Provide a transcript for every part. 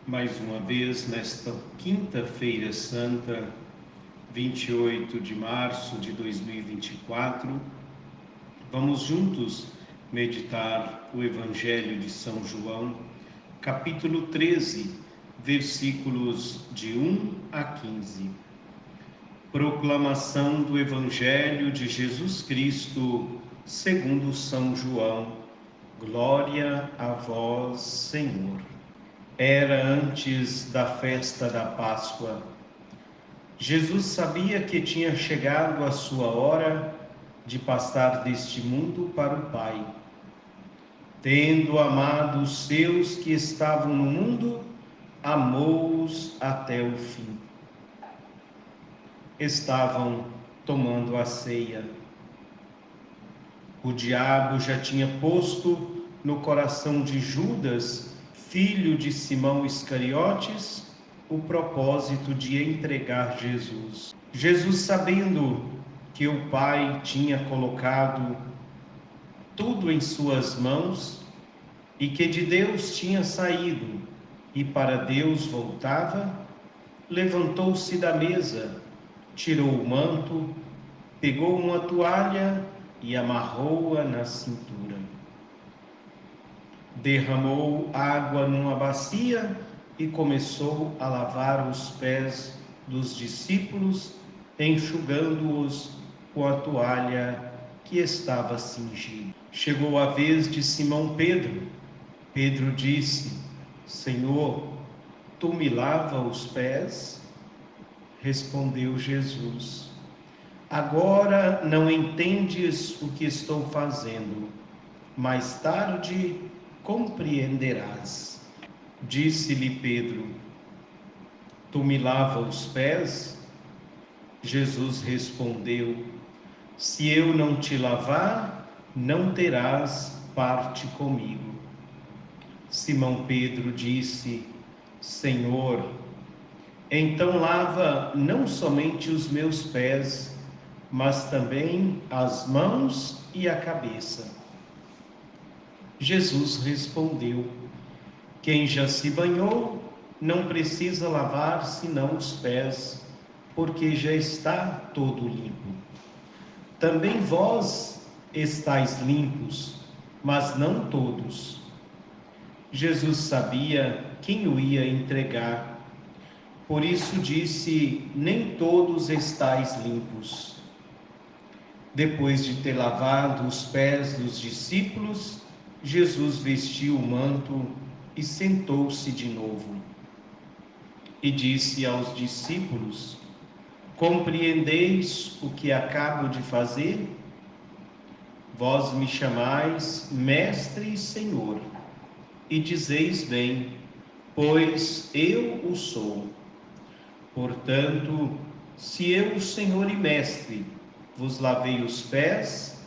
Mais uma vez, nesta quinta-feira santa, 28 de março de 2024, vamos juntos meditar o Evangelho de São João, capítulo 13, versículos de 1 a 15. Proclamação do Evangelho de Jesus Cristo, segundo São João. Glória a vós, Senhor. Era antes da festa da Páscoa. Jesus sabia que tinha chegado a sua hora de passar deste mundo para o Pai. Tendo amado os seus que estavam no mundo, amou-os até o fim. Estavam tomando a ceia. O diabo já tinha posto no coração de Judas, filho de Simão Iscariotes, o propósito de entregar Jesus. Jesus, sabendo que o Pai tinha colocado tudo em suas mãos e que de Deus tinha saído e para Deus voltava, levantou-se da mesa, tirou o manto, pegou uma toalha e amarrou-a na cintura. Derramou água numa bacia e começou a lavar os pés dos discípulos, enxugando-os com a toalha que estava cingida. Chegou a vez de Simão Pedro. Pedro disse: Senhor, tu me lavas os pés? Respondeu Jesus: Agora não entendes o que estou fazendo, mais tarde compreenderás. Disse-lhe Pedro: Tu me lavas os pés? Jesus respondeu: Se eu não te lavar, não terás parte comigo. Simão Pedro disse: Senhor, então lava não somente os meus pés, mas também as mãos e a cabeça. Jesus respondeu: Quem já se banhou não precisa lavar senão os pés, porque já está todo limpo. Também vós estáis limpos, mas não todos. Jesus sabia quem o ia entregar, por isso disse: Nem todos estáis limpos. Depois de ter lavado os pés dos discípulos, Jesus vestiu o manto e sentou-se de novo. E disse aos discípulos: Compreendeis o que acabo de fazer? Vós me chamais Mestre e Senhor, e dizeis bem, pois eu o sou. Portanto, se eu, o Senhor e Mestre, vos lavei os pés,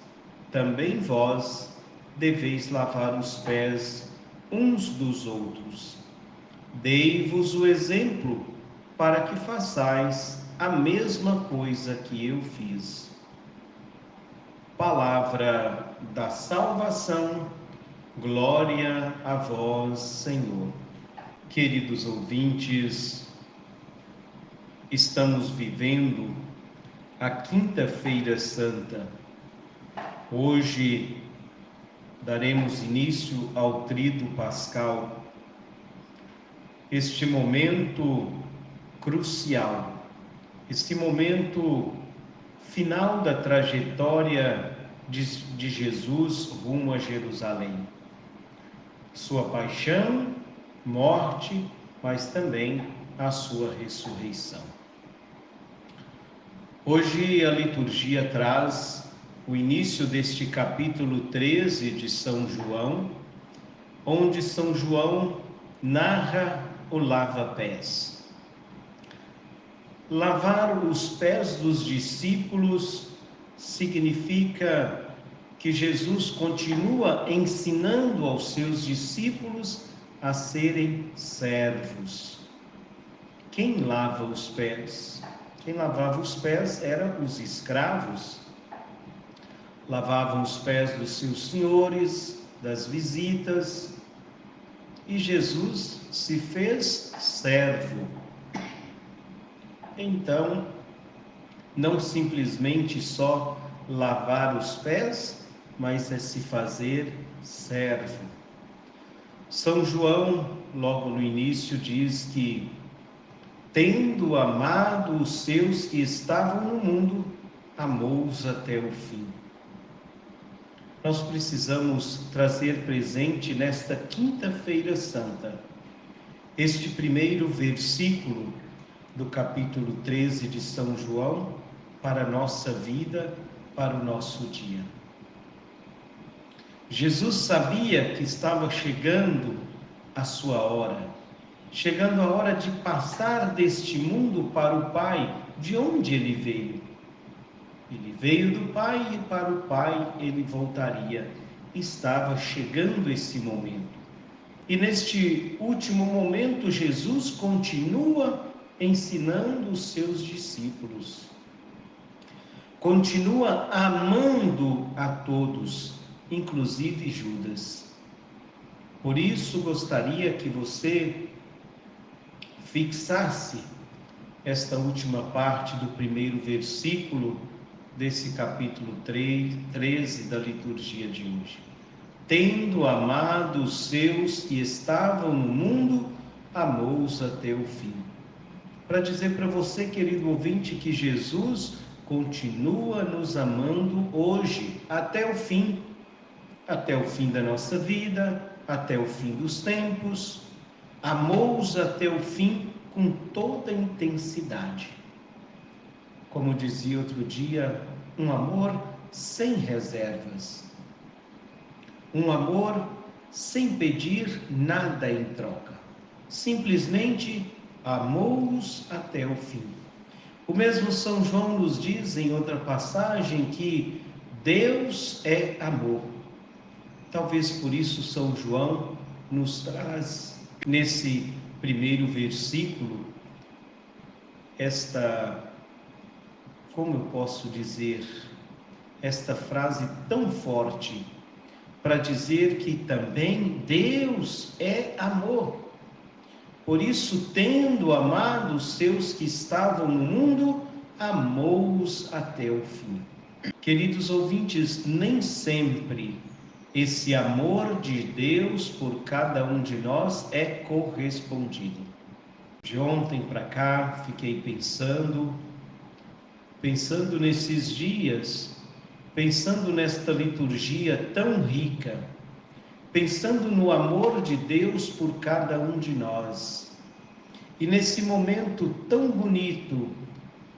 também vós deveis lavar os pés uns dos outros. Dei-vos o exemplo para que façais a mesma coisa que eu fiz. Palavra da salvação, glória a vós, Senhor. Queridos ouvintes, estamos vivendo a Quinta-feira Santa. Hoje daremos início ao Tríduo Pascal, este momento crucial, este momento final da trajetória de Jesus rumo a Jerusalém. Sua paixão, morte, mas também a sua ressurreição. Hoje a liturgia traz o início deste capítulo 13 de São João, onde São João narra o lava-pés. Lavar os pés dos discípulos significa que Jesus continua ensinando aos seus discípulos a serem servos. Quem lava os pés? Quem lavava os pés eram os escravos. Lavavam os pés dos seus senhores, das visitas, e Jesus se fez servo. Então, não simplesmente só lavar os pés, mas é se fazer servo. São João, logo no início, diz que, tendo amado os seus que estavam no mundo, amou-os até o fim. Nós precisamos trazer presente nesta Quinta-feira Santa este primeiro versículo do capítulo 13 de São João para a nossa vida, para o nosso dia. Jesus sabia que estava chegando a sua hora, chegando a hora de passar deste mundo para o Pai, de onde ele veio. Ele veio do Pai e para o Pai ele voltaria. Estava chegando esse momento. E neste último momento, Jesus continua ensinando os seus discípulos. Continua amando a todos, inclusive Judas. Por isso, gostaria que você fixasse esta última parte do primeiro versículo desse capítulo 13 da liturgia de hoje. Tendo amado os seus que estavam no mundo, amou-os até o fim. Para dizer para você, querido ouvinte, que Jesus continua nos amando hoje, até o fim da nossa vida, até o fim dos tempos. Amou-os até o fim com toda intensidade. Como dizia outro dia, um amor sem reservas. Um amor sem pedir nada em troca. Simplesmente amou-os até o fim. O mesmo São João nos diz em outra passagem que Deus é amor. Talvez por isso São João nos traz nesse primeiro versículo como eu posso dizer, esta frase tão forte para dizer que também Deus é amor. Por isso, tendo amado os seus que estavam no mundo, amou-os até o fim. Queridos ouvintes, nem sempre esse amor de Deus por cada um de nós é correspondido. De ontem para cá, fiquei pensando nesses dias, pensando nesta liturgia tão rica, pensando no amor de Deus por cada um de nós. E nesse momento tão bonito,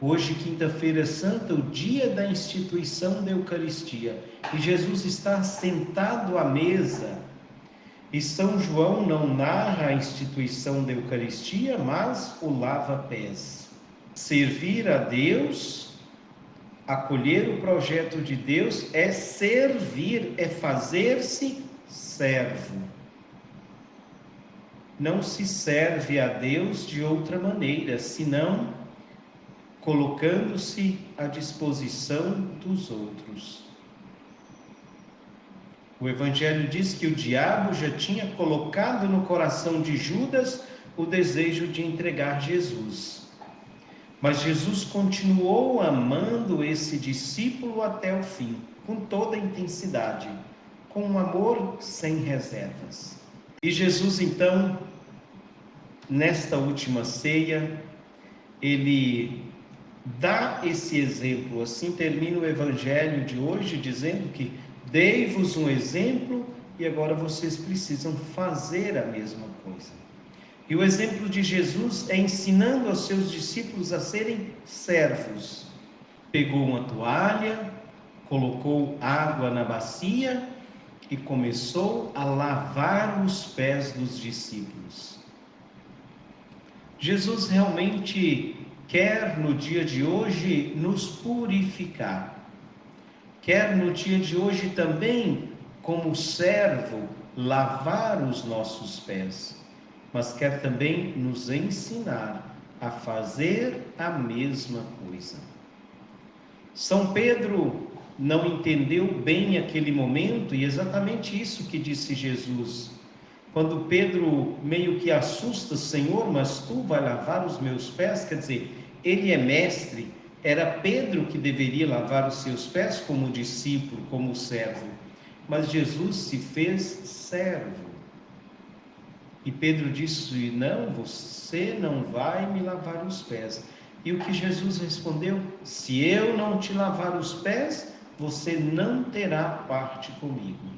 hoje, Quinta-feira Santa, o dia da instituição da Eucaristia, e Jesus está sentado à mesa, e São João não narra a instituição da Eucaristia, mas o lava-pés. Servir a Deus, acolher o projeto de Deus, é servir, é fazer-se servo. Não se serve a Deus de outra maneira, senão colocando-se à disposição dos outros. O Evangelho diz que o diabo já tinha colocado no coração de Judas o desejo de entregar Jesus. Mas Jesus continuou amando esse discípulo até o fim, com toda a intensidade, com um amor sem reservas. E Jesus, então, nesta última ceia, ele dá esse exemplo. Assim termina o Evangelho de hoje, dizendo que dei-vos um exemplo e agora vocês precisam fazer a mesma coisa. E o exemplo de Jesus é ensinando aos seus discípulos a serem servos. Pegou uma toalha, colocou água na bacia e começou a lavar os pés dos discípulos. Jesus realmente quer no dia de hoje nos purificar. Quer no dia de hoje também, como servo, lavar os nossos pés. Mas quer também nos ensinar a fazer a mesma coisa. São Pedro não entendeu bem aquele momento e exatamente isso que disse Jesus. Quando Pedro meio que assusta: Senhor, mas tu vai lavar os meus pés? Quer dizer, ele é mestre, era Pedro que deveria lavar os seus pés como discípulo, como servo. Mas Jesus se fez servo. E Pedro disse: não, você não vai me lavar os pés. E o que Jesus respondeu: se eu não te lavar os pés, você não terá parte comigo.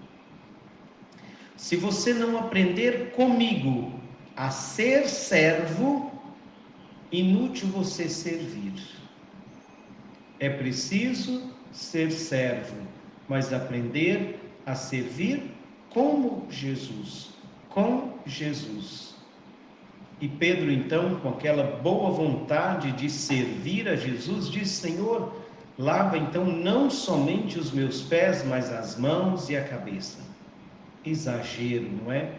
Se você não aprender comigo a ser servo, inútil você servir. É preciso ser servo, mas aprender a servir como Jesus, com Jesus. E Pedro, então, com aquela boa vontade de servir a Jesus, diz: Senhor, lava então não somente os meus pés, mas as mãos e a cabeça. Exagero, não é?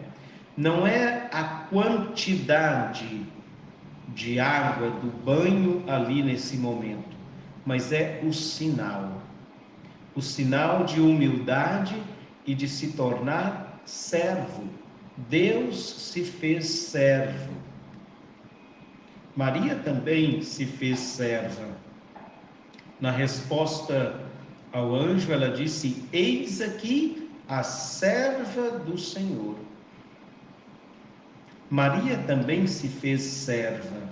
Não é a quantidade de água do banho ali nesse momento, mas é o sinal de humildade e de se tornar servo. Deus se fez servo. Maria também se fez serva. Na resposta ao anjo, ela disse: eis aqui a serva do Senhor. Maria também se fez serva.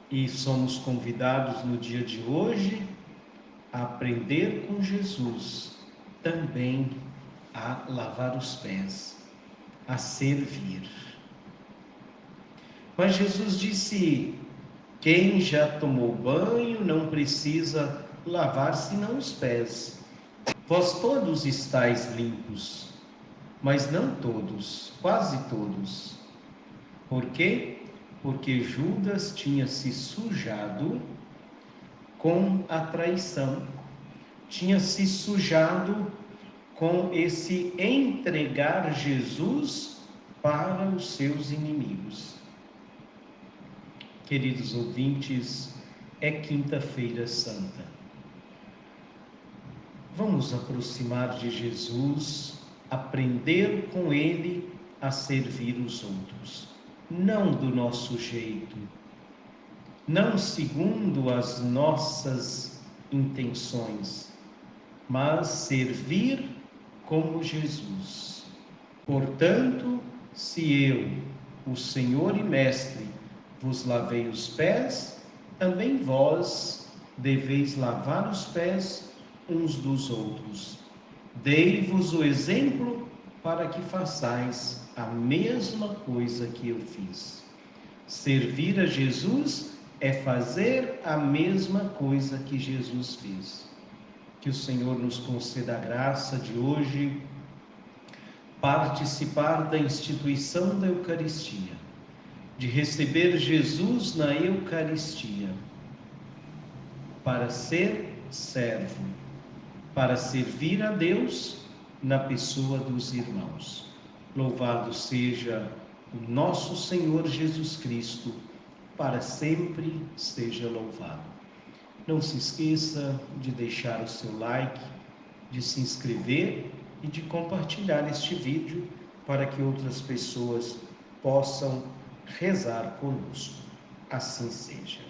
E somos convidados no dia de hoje a aprender com Jesus também a lavar os pés, a servir. Mas Jesus disse: quem já tomou banho não precisa lavar senão os pés. Vós todos estáis limpos, mas não todos, quase todos. Por quê? Porque Judas tinha se sujado com a traição, tinha se sujado com esse entregar Jesus para os seus inimigos. Queridos ouvintes, é Quinta-feira Santa. Vamos aproximar de Jesus, aprender com Ele a servir os outros, não do nosso jeito, não segundo as nossas intenções, mas servir como Jesus. Portanto, se eu, o Senhor e Mestre, vos lavei os pés, também vós deveis lavar os pés uns dos outros. Dei-vos o exemplo para que façais a mesma coisa que eu fiz. Servir a Jesus é fazer a mesma coisa que Jesus fez. Que o Senhor nos conceda a graça de hoje participar da instituição da Eucaristia, de receber Jesus na Eucaristia, para ser servo, para servir a Deus na pessoa dos irmãos. Louvado seja o nosso Senhor Jesus Cristo, para sempre seja louvado. Não se esqueça de deixar o seu like, de se inscrever e de compartilhar este vídeo para que outras pessoas possam rezar conosco. Assim seja.